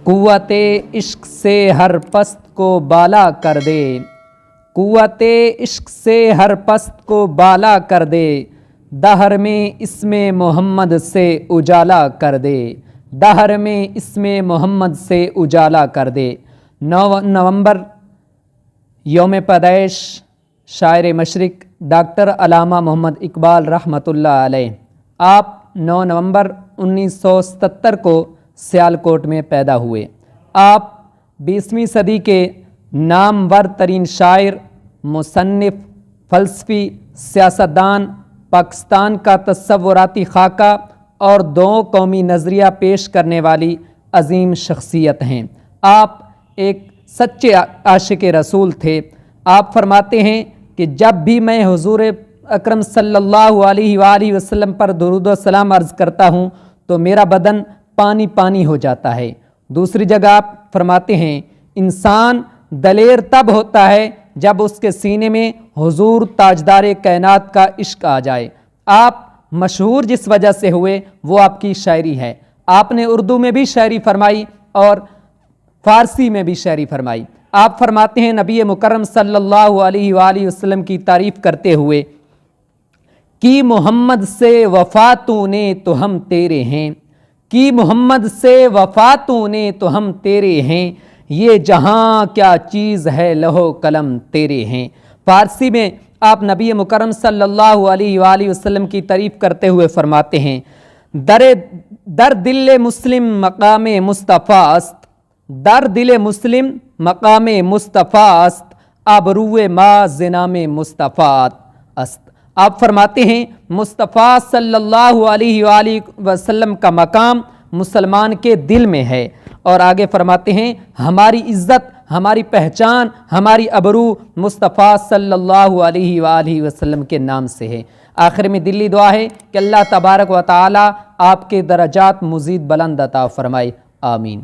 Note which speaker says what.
Speaker 1: قوت عشق سے ہر پست کو بالا کر دے، قوت عشق سے ہر پست کو بالا کر دے، دہر میں اسم محمد سے اجالا کر دے، دہر میں اسم محمد سے اجالا کر دے۔ 9 نومبر یوم پیدائش شاعر مشرق ڈاکٹر علامہ محمد اقبال رحمۃ اللہ علیہ۔ آپ 9 نومبر 1977 کو سیالکوٹ میں پیدا ہوئے۔ آپ 20ویں صدی کے نامور ترین شاعر، مصنف، فلسفی، سیاستدان، پاکستان کا تصوراتی خاکہ اور دو قومی نظریہ پیش کرنے والی عظیم شخصیت ہیں۔ آپ ایک سچے عاشق رسول تھے۔ آپ فرماتے ہیں کہ جب بھی میں حضور اکرم صلی اللہ علیہ وآلہ وسلم پر درود و سلام عرض کرتا ہوں تو میرا بدن پانی پانی ہو جاتا ہے۔ دوسری جگہ آپ فرماتے ہیں انسان دلیر تب ہوتا ہے جب اس کے سینے میں حضور تاجدار کائنات کا عشق آ جائے۔ آپ مشہور جس وجہ سے ہوئے وہ آپ کی شاعری ہے۔ آپ نے اردو میں بھی شاعری فرمائی اور فارسی میں بھی شاعری فرمائی۔ آپ فرماتے ہیں نبی مکرم صلی اللہ علیہ وآلہ وسلم کی تعریف کرتے ہوئے کہ محمد سے وفا تو نے تو ہم تیرے ہیں، کہ محمد سے وفا تو نے تو ہم تیرے ہیں، یہ جہاں کیا چیز ہے لوح قلم تیرے ہیں۔ فارسی میں آپ نبی مکرم صلی اللہ علیہ وآلہ وسلم کی تعریف کرتے ہوئے فرماتے ہیں در دل مسلم مقام مصطفیٰ است، در دل مسلم مقام مصطفیٰ است، آبروئے ما زنام مصطفیٰ است۔ آپ فرماتے ہیں مصطفیٰ صلی اللہ علیہ وآلہ وسلم کا مقام مسلمان کے دل میں ہے، اور آگے فرماتے ہیں ہماری عزت، ہماری پہچان، ہماری ابرو مصطفیٰ صلی اللہ علیہ وآلہ وسلم کے نام سے ہے۔ آخر میں دلی دعا ہے کہ اللہ تبارک و تعالی آپ کے درجات مزید بلند عطا فرمائے، آمین۔